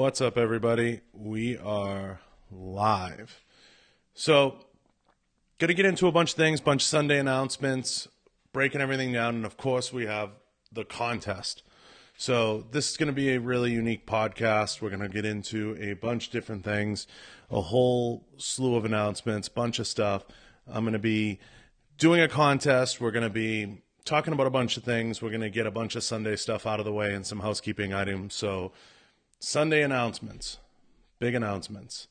What's up, everybody? We are live. So, going to get into a bunch of things, bunch of Sunday announcements, breaking everything down, and of course we have the contest. So this is going to be a really unique podcast. We're going to get into a bunch of different things, a whole slew of announcements, bunch of stuff. I'm going to be doing a contest. We're going to be talking about a bunch of things. We're going to get a bunch of Sunday stuff out of the way and some housekeeping items. So Sunday announcements, big announcements.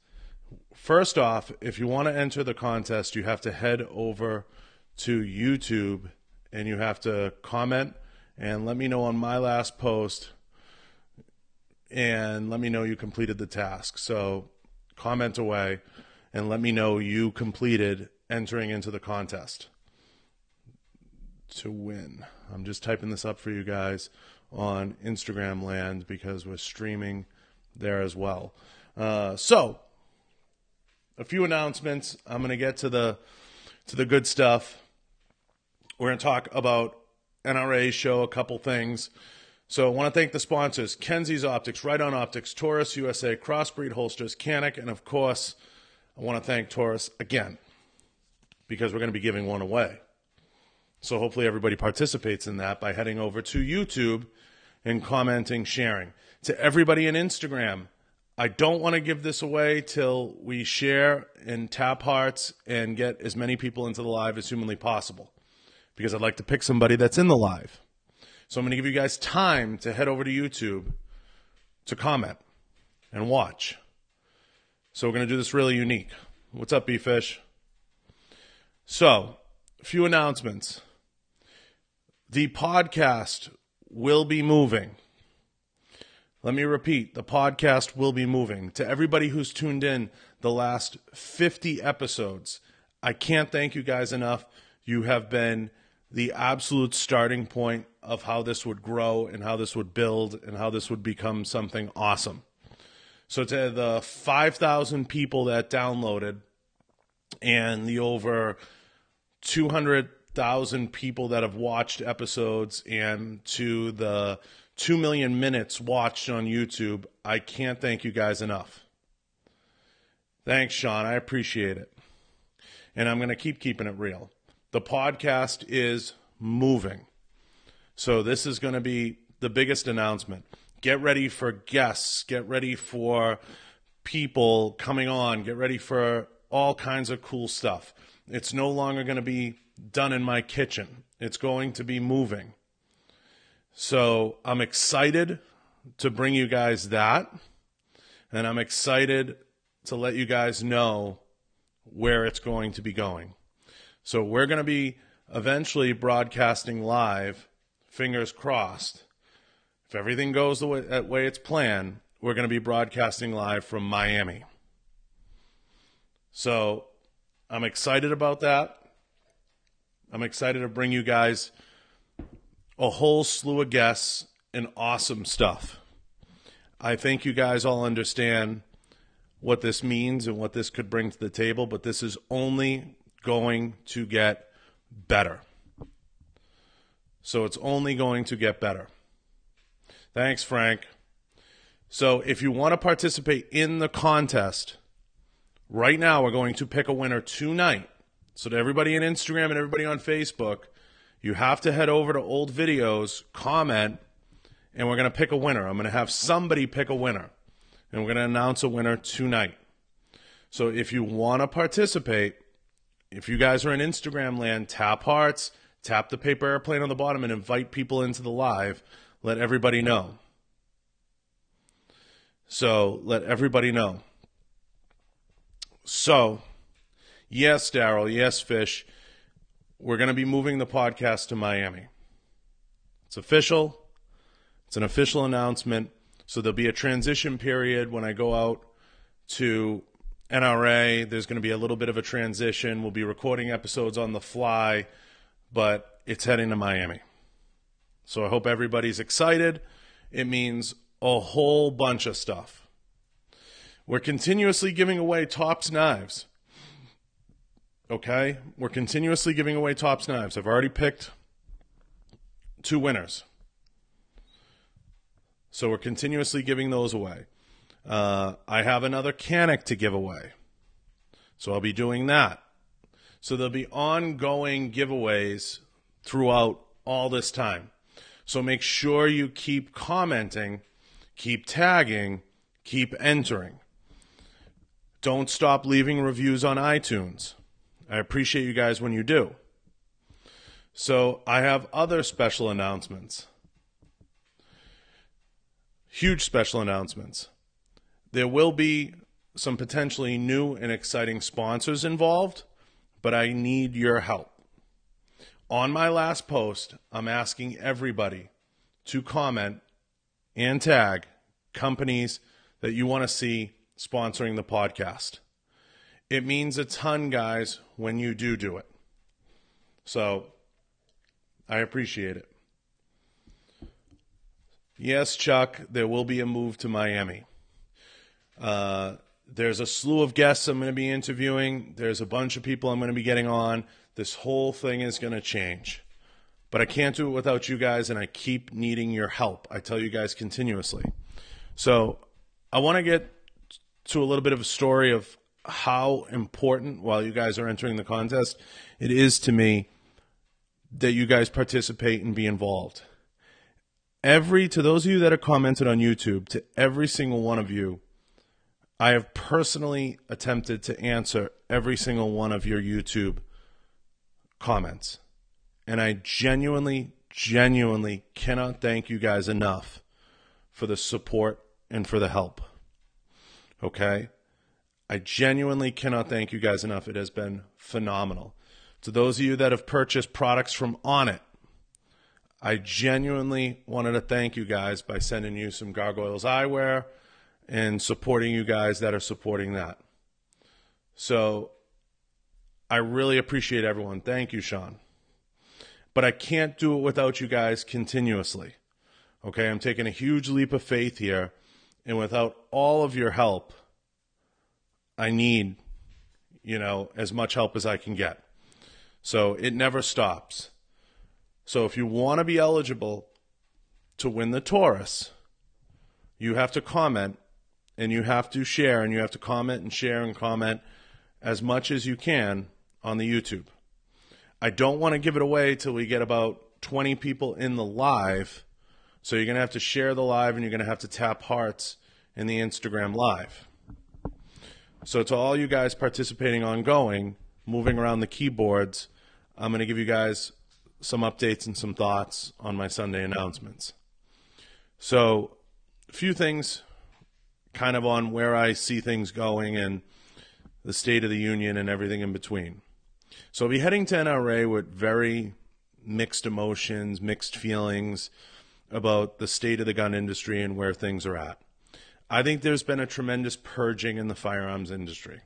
First off, if you want to enter the contest, you have to head over to YouTube and you have to comment and let me know on my last post and let me know you completed the task. So comment away and let me know you completed entering into the contest to win. I'm just typing this up for you guys on Instagram land because we're streaming there as well. So a few announcements. I'm going to get to the good stuff. We're going to talk about NRA show, a couple things. So I want to thank the sponsors, Kenzies Optics, Riton Optics, Taurus USA, Crossbreed Holsters, Canic, and of course, I want to thank Taurus again because we're going to be giving one away. So hopefully everybody participates in that by heading over to YouTube and commenting, sharing. To everybody in Instagram, I don't want to give this away till we share and tap hearts and get as many people into the live as humanly possible because I'd like to pick somebody that's in the live. So I'm going to give you guys time to head over to YouTube to comment and watch. So we're going to do this really unique. What's up, B-Fish? So, a few announcements. The podcast will be moving. Let me repeat, the podcast will be moving. To everybody who's tuned in the last 50 episodes, I can't thank you guys enough. You have been the absolute starting point of how this would grow and how this would build and how this would become something awesome. So to the 5,000 people that downloaded and the over 200,000 people that have watched episodes and to the 2 million minutes watched on YouTube, I can't thank you guys enough. Thanks, Sean. I appreciate it. And I'm going to keep keeping it real. The podcast is moving. So this is going to be the biggest announcement. Get ready for guests. Get ready for people coming on. Get ready for all kinds of cool stuff. It's no longer going to be done in my kitchen. It's going to be moving. So I'm excited to bring you guys that. And I'm excited to let you guys know where it's going to be going. So we're going to be eventually broadcasting live, fingers crossed. If everything goes the way it's planned, we're going to be broadcasting live from Miami. So I'm excited about that. I'm excited to bring you guys a whole slew of guests and awesome stuff. I think you guys all understand what this means and what this could bring to the table, but this is only going to get better. So it's only going to get better. Thanks, Frank. So if you want to participate in the contest, right now we're going to pick a winner tonight. So to everybody on Instagram and everybody on Facebook, you have to head over to old videos, comment, and we're going to pick a winner. I'm going to have somebody pick a winner, and we're going to announce a winner tonight. So if you want to participate, if you guys are in Instagram land, tap hearts, tap the paper airplane on the bottom, and invite people into the live. Let everybody know. So let everybody know. So, yes, Daryl, yes, Fish, we're going to be moving the podcast to Miami. It's official. It's an official announcement. So there'll be a transition period when I go out to NRA. There's going to be a little bit of a transition. We'll be recording episodes on the fly, but it's heading to Miami. So I hope everybody's excited. It means a whole bunch of stuff. We're continuously giving away Tops knives. Okay? We're continuously giving away Tops knives. I've already picked 2 winners. So we're continuously giving those away. I have another Canic to give away, so I'll be doing that. So there'll be ongoing giveaways throughout all this time. So make sure you keep commenting, keep tagging, keep entering. Don't stop leaving reviews on iTunes. I appreciate you guys when you do. So I have other special announcements. Huge special announcements. There will be some potentially new and exciting sponsors involved, but I need your help. On my last post, I'm asking everybody to comment and tag companies that you want to see sponsoring the podcast. It means a ton, guys, when you do it. So I appreciate it. Yes, Chuck, there will be a move to Miami. There's a slew of guests I'm going to be interviewing. There's a bunch of people I'm going to be getting on. This whole thing is going to change. But I can't do it without you guys, and I keep needing your help. I tell you guys continuously. So I want to get to a little bit of a story of how important, while you guys are entering the contest, it is to me that you guys participate and be involved. To those of you that have commented on YouTube, to every single one of you, I have personally attempted to answer every single one of your YouTube comments. And I genuinely cannot thank you guys enough for the support and for the help. Okay? I genuinely cannot thank you guys enough. It has been phenomenal. To those of you that have purchased products from Onnit, I genuinely wanted to thank you guys by sending you some Gargoyles eyewear and supporting you guys that are supporting that. So I really appreciate everyone. Thank you, Sean. But I can't do it without you guys continuously. Okay, I'm taking a huge leap of faith here, and without all of your help, I need, as much help as I can get. So it never stops. So if you want to be eligible to win the Taurus, you have to comment, and you have to share, and you have to comment and share and comment as much as you can on the YouTube. I don't want to give it away till we get about 20 people in the live, so you're going to have to share the live, and you're going to have to tap hearts in the Instagram live. So to all you guys participating ongoing, moving around the keyboards, I'm going to give you guys some updates and some thoughts on my Sunday announcements. So a few things kind of on where I see things going and the state of the union and everything in between. So I'll be heading to NRA with very mixed emotions, mixed feelings about the state of the gun industry and where things are at. I think there's been a tremendous purging in the firearms industry.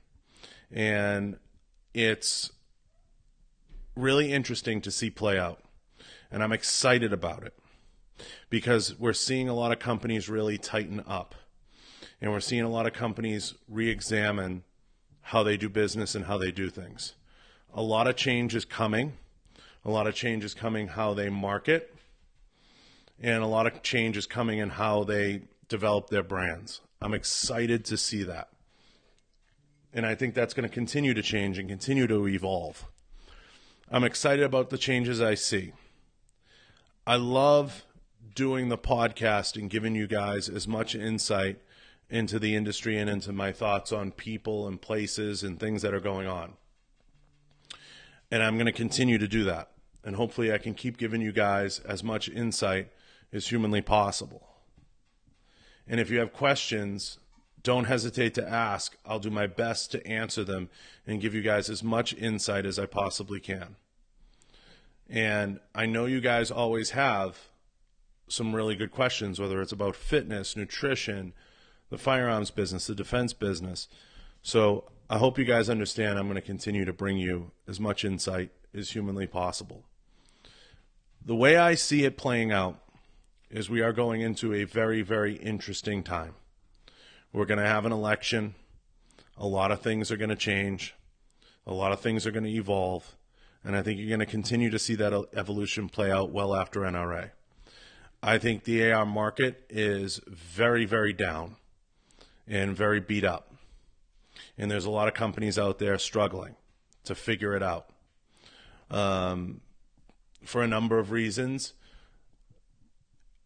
And it's really interesting to see play out. And I'm excited about it because we're seeing a lot of companies really tighten up. And we're seeing a lot of companies re-examine how they do business and how they do things. A lot of change is coming. A lot of change is coming how they market. And a lot of change is coming in how they develop their brands. I'm excited to see that. And I think that's going to continue to change and continue to evolve. I'm excited about the changes I see. I love doing the podcast and giving you guys as much insight into the industry and into my thoughts on people and places and things that are going on. And I'm going to continue to do that. And hopefully I can keep giving you guys as much insight as humanly possible. And if you have questions, don't hesitate to ask. I'll do my best to answer them and give you guys as much insight as I possibly can. And I know you guys always have some really good questions, whether it's about fitness, nutrition, the firearms business, the defense business. So I hope you guys understand I'm going to continue to bring you as much insight as humanly possible. The way I see it playing out is we are going into a very, very interesting time. We're going to have an election. A lot of things are going to change. A lot of things are going to evolve. And I think you're going to continue to see that evolution play out well after NRA. I think the AR market is very, very down. and very beat up. And there's a lot of companies out there struggling to figure it out for a number of reasons.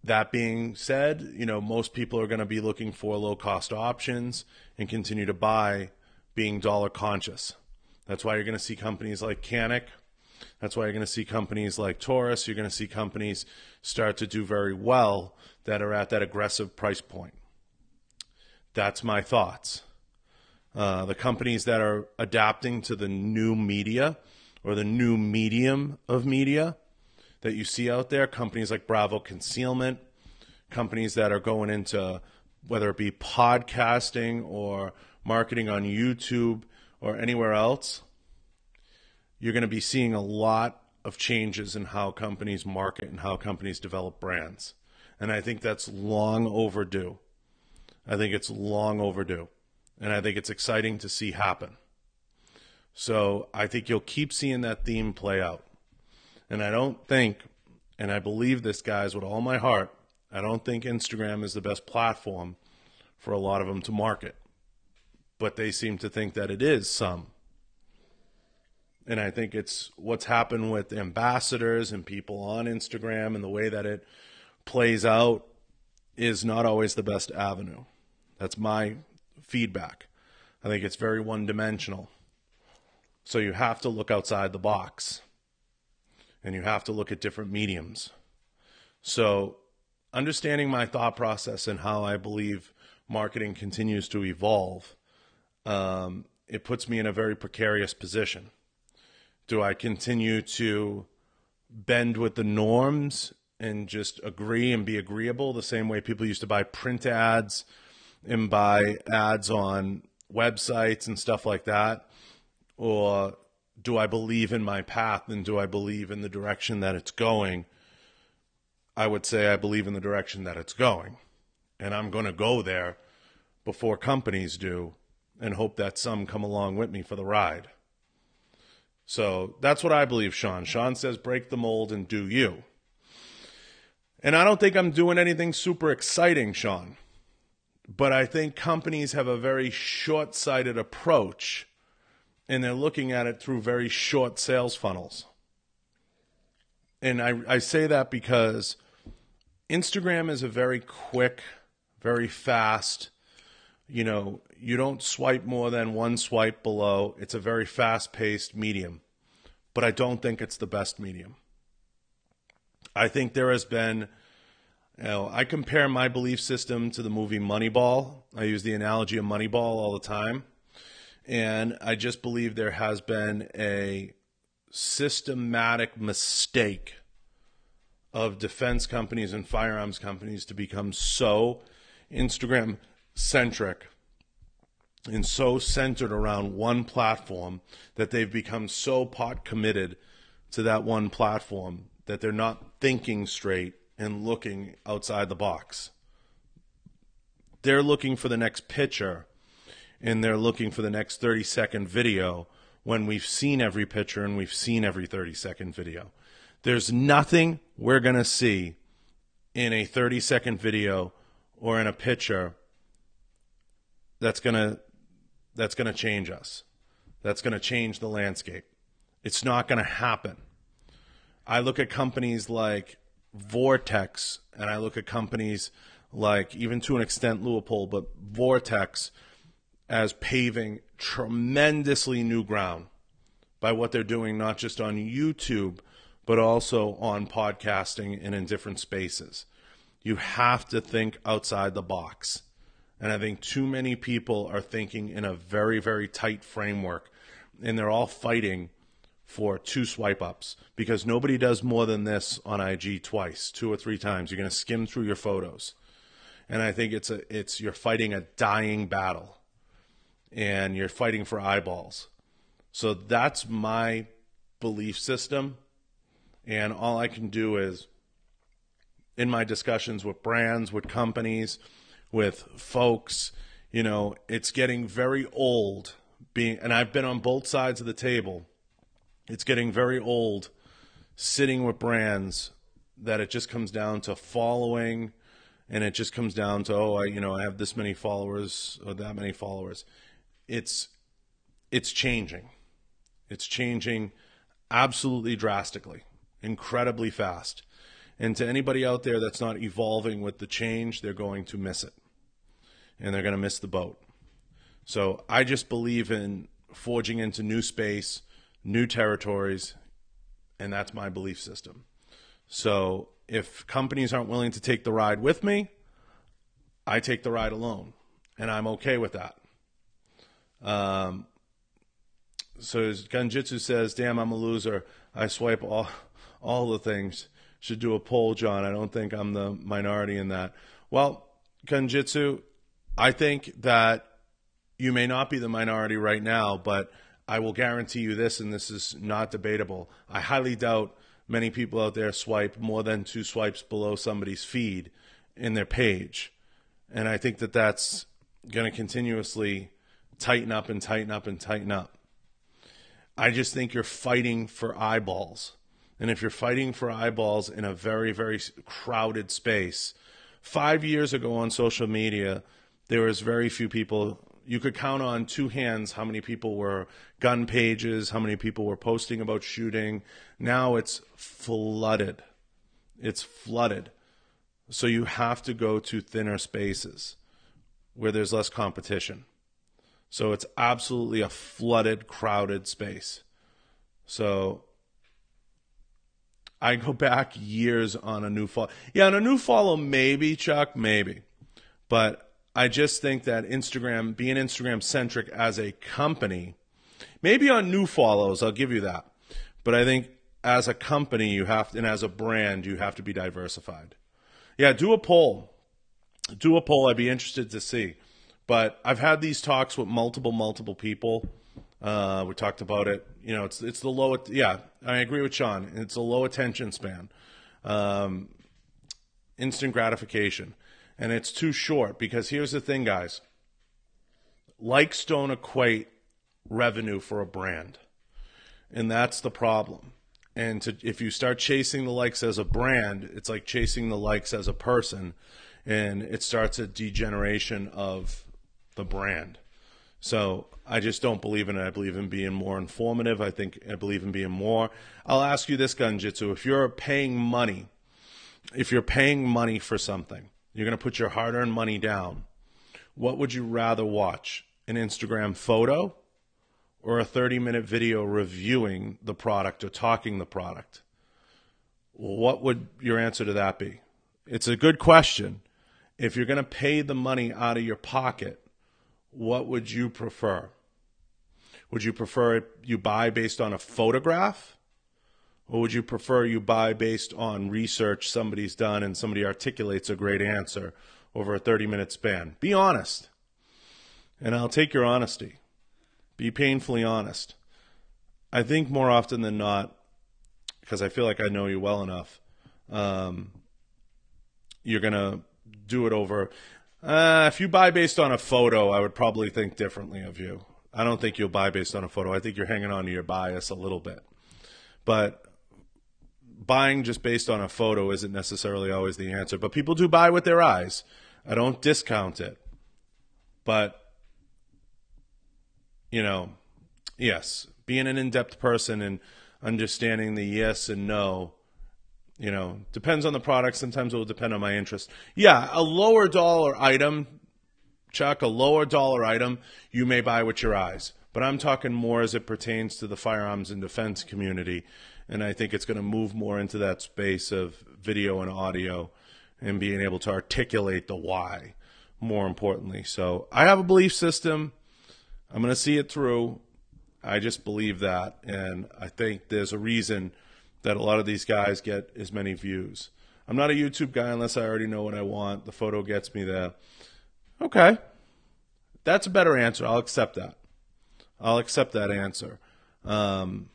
That being said, most people are going to be looking for low-cost options and continue to buy, being dollar conscious. That's why you're going to see companies like Canik. That's why you're going to see companies like Taurus. You're going to see companies start to do very well that are at that aggressive price point. That's my thoughts. The companies that are adapting to the new media or the new medium of media that you see out there, companies like Bravo Concealment, companies that are going into whether it be podcasting or marketing on YouTube or anywhere else, you're going to be seeing a lot of changes in how companies market and how companies develop brands. And I think that's long overdue. I think it's long overdue. And I think it's exciting to see happen. So I think you'll keep seeing that theme play out. And I don't think, and I believe this, guys, with all my heart, I don't think Instagram is the best platform for a lot of them to market. But they seem to think that it is some. And I think it's what's happened with ambassadors and people on Instagram and the way that it plays out is not always the best avenue. That's my feedback. I think it's very one-dimensional. So you have to look outside the box. And you have to look at different mediums. So understanding my thought process and how I believe marketing continues to evolve, it puts me in a very precarious position. Do I continue to bend with the norms and just agree and be agreeable the same way people used to buy print ads and buy ads on websites and stuff like that? Or do I believe in my path and do I believe in the direction that it's going? I would say I believe in the direction that it's going. And I'm going to go there before companies do and hope that some come along with me for the ride. So that's what I believe, Sean. Sean says break the mold and do you. And I don't think I'm doing anything super exciting, Sean. But I think companies have a very short-sighted approach, and they're looking at it through very short sales funnels. And I say that because Instagram is a very quick, very fast, you don't swipe more than one swipe below. It's a very fast-paced medium. But I don't think it's the best medium. I think there has been, I compare my belief system to the movie Moneyball. I use the analogy of Moneyball all the time. And I just believe there has been a systematic mistake of defense companies and firearms companies to become so Instagram-centric and so centered around one platform that they've become so pot committed to that one platform that they're not thinking straight and looking outside the box. They're looking for the next picture and they're looking for the next 30-second video when we've seen every picture and we've seen every 30-second video. There's nothing we're going to see in a 30-second video or in a picture that's going to change us. That's going to change the landscape. It's not going to happen. I look at companies like Vortex, and I look at companies like, even to an extent, Leupold, but Vortex as paving tremendously new ground by what they're doing, not just on YouTube, but also on podcasting and in different spaces. You have to think outside the box. And I think too many people are thinking in a very, very tight framework, and they're all fighting for 2 swipe ups because nobody does more than this on IG twice, 2 or 3 times. You're going to skim through your photos. And I think you're fighting a dying battle, and you're fighting for eyeballs. So that's my belief system. And all I can do is, in my discussions with brands, with companies, with folks, it's getting very old and I've been on both sides of the table. It's getting very old sitting with brands that it just comes down to following and it just comes down to, oh, I have this many followers or that many followers. It's changing. It's changing absolutely drastically, incredibly fast. And to anybody out there that's not evolving with the change, they're going to miss it. And they're going to miss the boat. So I just believe in forging into new space, new territories, and that's my belief system. So if companies aren't willing to take the ride with me, I take the ride alone, and I'm okay with that. So Gunjitsu says, damn, I'm a loser. I swipe all the things. Should do a poll, John. I don't think I'm the minority in that. Well, Gunjitsu, I think that you may not be the minority right now, but I will guarantee you this, and this is not debatable. I highly doubt many people out there swipe more than 2 swipes below somebody's feed in their page. And I think that that's going to continuously tighten up and tighten up and tighten up. I just think you're fighting for eyeballs. And if you're fighting for eyeballs in a very, very crowded space, 5 years ago on social media, there was very few people. You could count on 2 hands how many people were gun pages, how many people were posting about shooting. Now it's flooded. It's flooded. So you have to go to thinner spaces where there's less competition. So it's absolutely a flooded, crowded space. So I go back years on a new follow. Yeah, on a new follow, maybe, Chuck, maybe. But I just think that Instagram, being Instagram-centric as a company, maybe on new follows, I'll give you that. But I think as a company, you have to, and as a brand, you have to be diversified. Yeah, do a poll. Do a poll. I'd be interested to see. But I've had these talks with multiple people. We talked about it. It's the low. Yeah, I agree with Sean. It's a low attention span, instant gratification, and it's too short. Because here's the thing, guys. Likes don't equate revenue for a brand, and that's the problem. And if you start chasing the likes as a brand, it's like chasing the likes as a person, and it starts a degeneration of the brand. So I just don't believe in it. I believe in being more informative. I believe in being more. I'll ask you this, Gunjitsu. If you're paying money for something, you're going to put your hard-earned money down, what would you rather watch? An Instagram photo or a 30-minute video reviewing the product or talking the product? What would your answer to that be? It's a good question. If you're going to pay the money out of your pocket, what would you prefer? Would you prefer you buy based on a photograph? Or would you prefer you buy based on research somebody's done and somebody articulates a great answer over a 30-minute span? Be honest. And I'll take your honesty. Be painfully honest. I think more often than not, because I feel like I know you well enough, you're going to do it over. If you buy based on a photo, I would probably think differently of you. I don't think you'll buy based on a photo. I think you're hanging on to your bias a little bit. But buying just based on a photo isn't necessarily always the answer. But people do buy with their eyes. I don't discount it. But, yes, being an in-depth person and understanding the yes and no, depends on the product. Sometimes it will depend on my interest. Yeah, a lower dollar item, Chuck, you may buy with your eyes. But I'm talking more as it pertains to the firearms and defense community. And I think it's going to move more into that space of video and audio and being able to articulate the why, more importantly. So I have a belief system. I'm going to see it through. I just believe that. And I think there's a reason that a lot of these guys get as many views. I'm not a YouTube guy unless I already know what I want. The photo gets me there. Okay. That's a better answer. I'll accept that. I'll accept that answer. And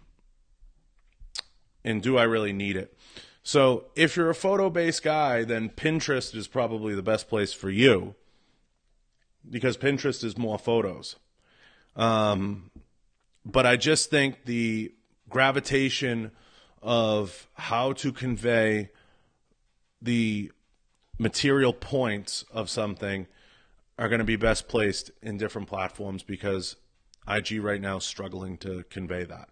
do I really need it? So if you're a photo-based guy, then Pinterest is probably the best place for you because Pinterest is more photos. But I just think the gravitation of how to convey the material points of something are going to be best placed in different platforms, because IG right now is struggling to convey that.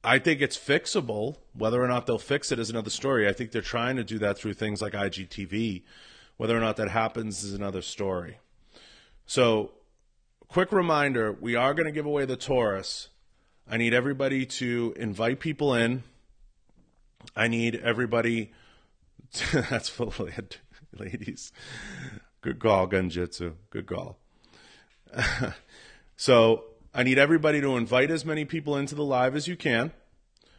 I think it's fixable. Whether or not they'll fix it is another story. I think they're trying to do that through things like IGTV. Whether or not that happens is another story. So, quick reminder, we are going to give away the Taurus. I need everybody to invite people in. I need everybody to, that's full of ladies. Good call, Gunjitsu. Good call. So, I need everybody to invite as many people into the live as you can.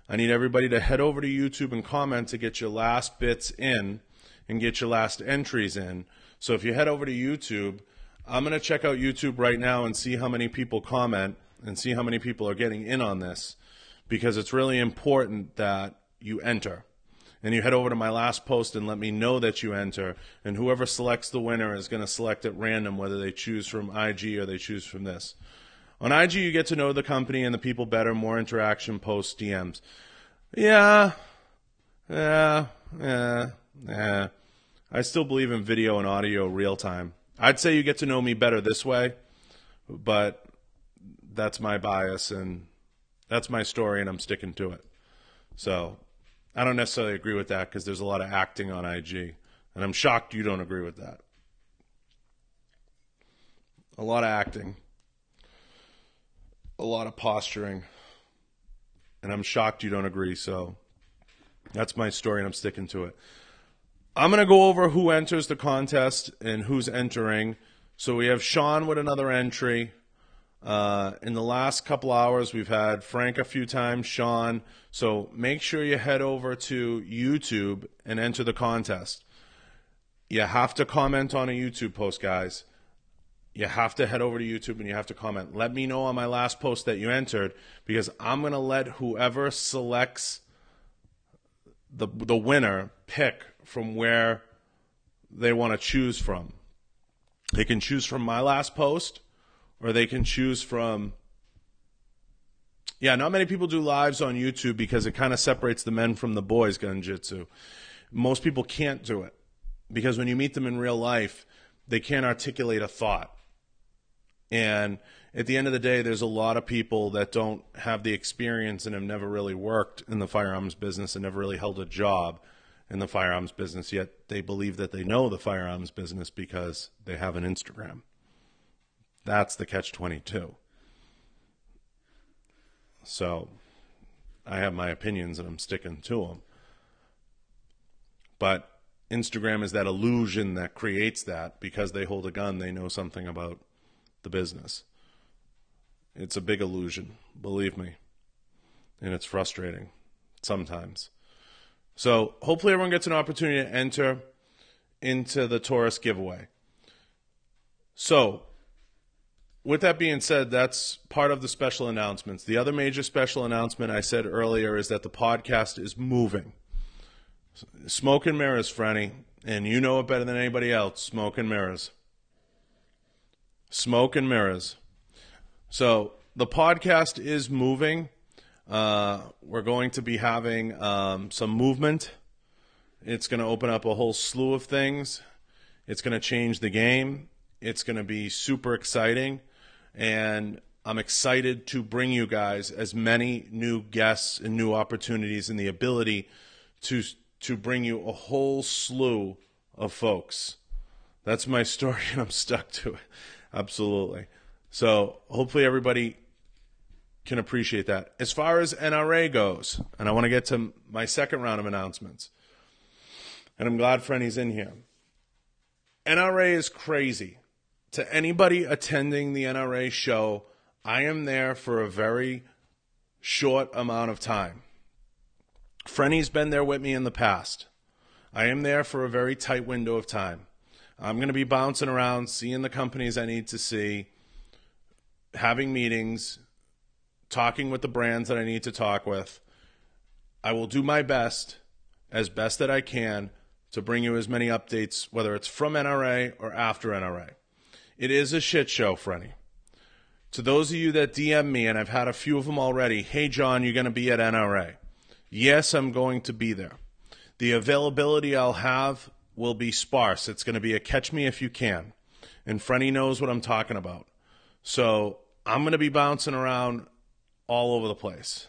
I need everybody to head over to YouTube and comment to get your last bits in and get your last entries in. So if you head over to YouTube, I'm going to check out YouTube right now and see how many people comment and see how many people are getting in on this, because it's really important that you enter. And you head over to my last post and let me know that you enter. And whoever selects the winner is going to select at random, whether they choose from IG or they choose from this. On IG, you get to know the company and the people better, more interaction, posts, DMs. Yeah. I still believe in video and audio real time. I'd say you get to know me better this way, but that's my bias and that's my story, and I'm sticking to it. So I don't necessarily agree with that, because there's a lot of acting on IG, and I'm shocked you don't agree with that. A lot of acting. A lot of posturing, and I'm shocked you don't agree. So that's my story, and I'm sticking to it. I'm going to go over who enters the contest and who's entering. So we have Sean with another entry. In the last couple hours, we've had Frank a few times, Sean. So make sure you head over to YouTube and enter the contest. You have to comment on a YouTube post, guys. You have to head over to YouTube and you have to comment. Let me know on my last post that you entered, because I'm going to let whoever selects the winner pick from where they want to choose from. They can choose from my last post, or they can choose from... Yeah, not many people do lives on YouTube because it kind of separates the men from the boys, Gunjitsu. Most people can't do it because when you meet them in real life, they can't articulate a thought. And at the end of the day, there's a lot of people that don't have the experience and have never really worked in the firearms business and never really held a job in the firearms business, yet they believe that they know the firearms business because they have an Instagram. That's the catch-22. So I have my opinions and I'm sticking to them. But Instagram is that illusion that creates that. Because they hold a gun, they know something about the business. It's a big illusion, believe me. And it's frustrating sometimes. So hopefully everyone gets an opportunity to enter into the Taurus giveaway. So with that being said, that's part of the special announcements. The other major special announcement I said earlier is that the podcast is moving. Smoke and mirrors, Frenny. And you know it better than anybody else. Smoke and mirrors. Smoke and mirrors. So the podcast is moving. We're going to be having some movement. It's going to open up a whole slew of things. It's going to change the game. It's going to be super exciting. And I'm excited to bring you guys as many new guests and new opportunities and the ability to bring you a whole slew of folks. That's my story, and I'm stuck to it. Absolutely. So hopefully everybody can appreciate that. As far as NRA goes, and I want to get to my second round of announcements, and I'm glad Frenny's in here. NRA is crazy. To anybody attending the NRA show, I am there for a very short amount of time. Frenny's been there with me in the past. I am there for a very tight window of time. I'm going to be bouncing around, seeing the companies I need to see, having meetings, talking with the brands that I need to talk with. I will do my best, as best that I can, to bring you as many updates, whether it's from NRA or after NRA. It is a shit show, Frenny. To those of you that DM me, and I've had a few of them already, hey, John, you're going to be at NRA. Yes, I'm going to be there. The availability I'll have will be sparse. It's going to be a catch me if you can. And Frenny knows what I'm talking about. So I'm going to be bouncing around all over the place.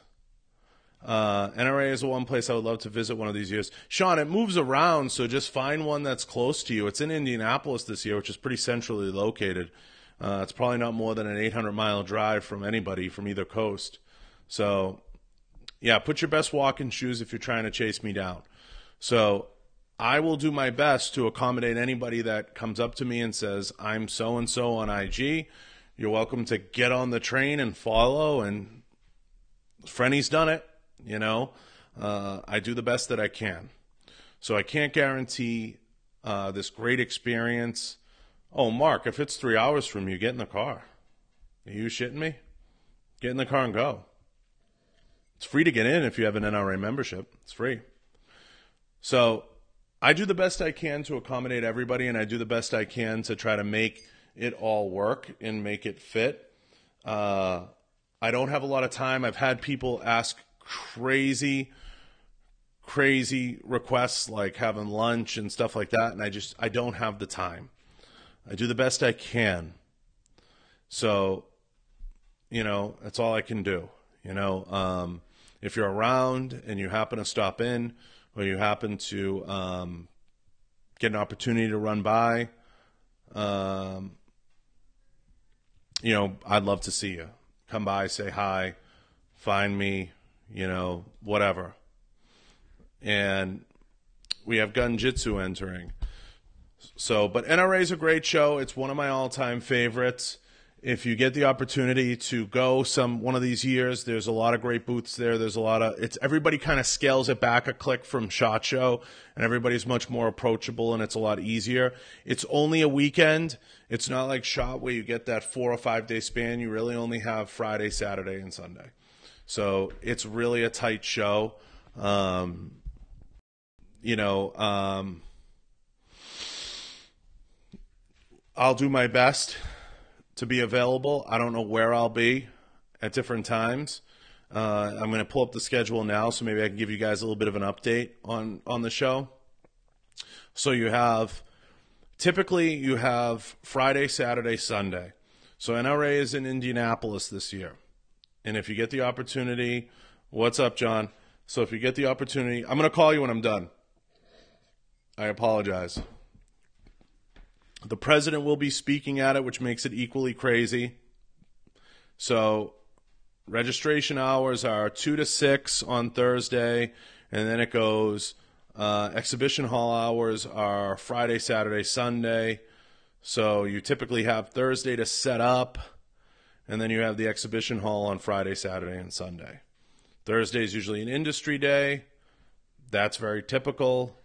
NRA is the one place I would love to visit one of these years. Sean, it moves around, so just find one that's close to you. It's in Indianapolis this year, which is pretty centrally located. It's probably not more than an 800-mile drive from anybody from either coast. So, yeah, put your best walking shoes if you're trying to chase me down. So I will do my best to accommodate anybody that comes up to me and says, I'm so-and-so on IG. You're welcome to get on the train and follow, and Frenny's done it. You know, I do the best that I can. So I can't guarantee this great experience. Oh, Mark, if it's 3 hours from you, get in the car. Are you shitting me? Get in the car and go. It's free to get in if you have an NRA membership. It's free. So I do the best I can to accommodate everybody, and I do the best I can to try to make it all work and make it fit. I don't have a lot of time. I've had people ask crazy requests like having lunch and stuff like that, and I don't have the time. I do the best I can. So, you know, that's all I can do. You know, if you're around and you happen to stop in, or you happen to get an opportunity to run by, you know, I'd love to see you. Come by, say hi, find me, you know, whatever. And we have Gun Jitsu entering. So, but NRA is a great show. It's one of my all-time favorites. If you get the opportunity to go one of these years, there's a lot of great booths there. There's a lot of, everybody kind of scales it back a click from SHOT Show, and everybody's much more approachable, and it's a lot easier. It's only a weekend. It's not like SHOT where you get that 4 or 5 day span. You really only have Friday, Saturday, and Sunday. So it's really a tight show. You know, I'll do my best to be available. I don't know where I'll be at different times. I'm going to pull up the schedule now, so maybe I can give you guys a little bit of an update on the show. So typically you have Friday, Saturday, Sunday. So NRA is in Indianapolis this year. And if you get the opportunity, what's up, John? So if you get the opportunity, I'm going to call you when I'm done. I apologize. The president will be speaking at it, which makes it equally crazy. So registration hours are 2 to 6 on Thursday, and then it goes exhibition hall hours are Friday, Saturday, Sunday. So you typically have Thursday to set up, and then you have the exhibition hall on Friday, Saturday, and Sunday. Thursday is usually an industry day. That's very typical.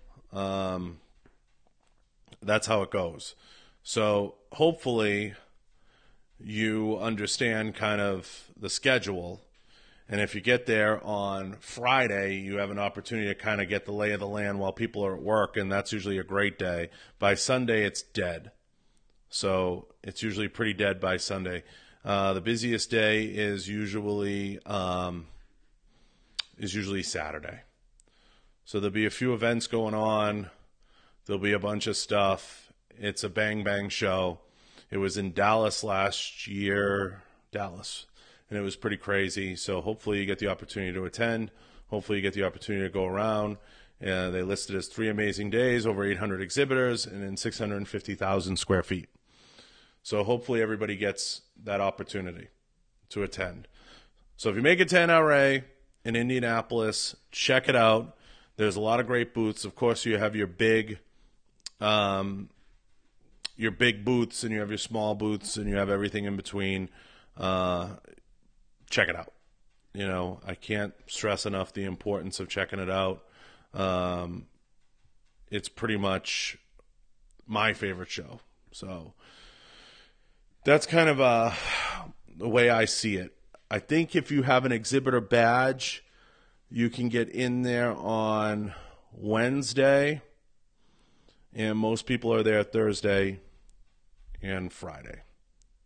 That's how it goes. So hopefully you understand kind of the schedule. And if you get there on Friday, you have an opportunity to kind of get the lay of the land while people are at work, and that's usually a great day. By Sunday, it's dead. So it's usually pretty dead by Sunday. The busiest day is usually Saturday. So there'll be a few events going on. There'll be a bunch of stuff. It's a bang show. It was in Dallas last year, and it was pretty crazy. So hopefully you get the opportunity to attend. Hopefully you get the opportunity to go around. They listed as 3 amazing days, over 800 exhibitors, and in 650,000 square feet. So hopefully everybody gets that opportunity to attend. So if you make it to NRA in Indianapolis, check it out. There's a lot of great booths. Of course, you have your big booths, and you have your small booths, and you have everything in between. Check it out. You know, I can't stress enough the importance of checking it out. It's pretty much my favorite show. So that's kind of the way I see it. I think if you have an exhibitor badge, you can get in there on Wednesday, and most people are there Thursday and Friday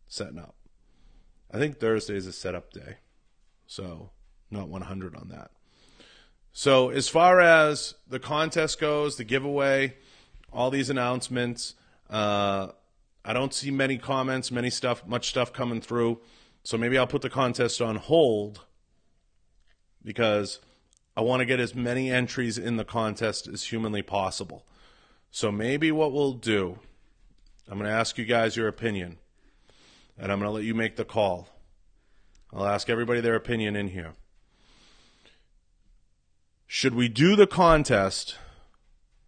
setting up. I think Thursday is a setup day, so not 100 on that. So as far as the contest goes, the giveaway, all these announcements. I don't see many comments, much stuff coming through. So maybe I'll put the contest on hold because I want to get as many entries in the contest as humanly possible. So maybe what we'll do, I'm going to ask you guys your opinion, and I'm going to let you make the call. I'll ask everybody their opinion in here. Should we do the contest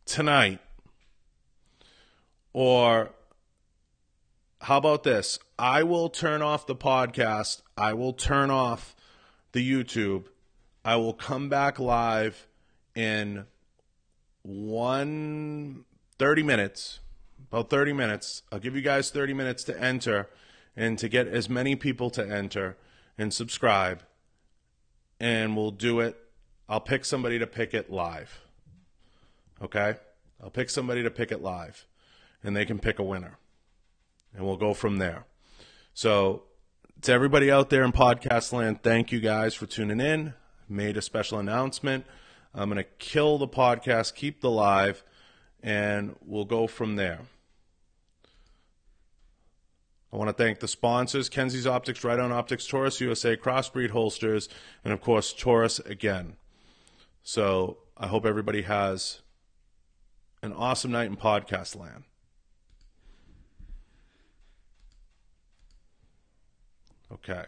tonight? Or how about this? I will turn off the podcast. I will turn off the YouTube. I will come back live in 30 minutes, about 30 minutes. I'll give you guys 30 minutes to enter and to get as many people to enter and subscribe. And we'll do it. I'll pick somebody to pick it live. Okay? I'll pick somebody to pick it live. And they can pick a winner. And we'll go from there. So, to everybody out there in podcast land, thank you guys for tuning in. Made a special announcement. I'm going to kill the podcast, keep the live, and we'll go from there. I want to thank the sponsors, Kenzies Optics, Riton Optics, Taurus USA, Crossbreed Holsters, and of course, Taurus again. So, I hope everybody has an awesome night in podcast land. Okay.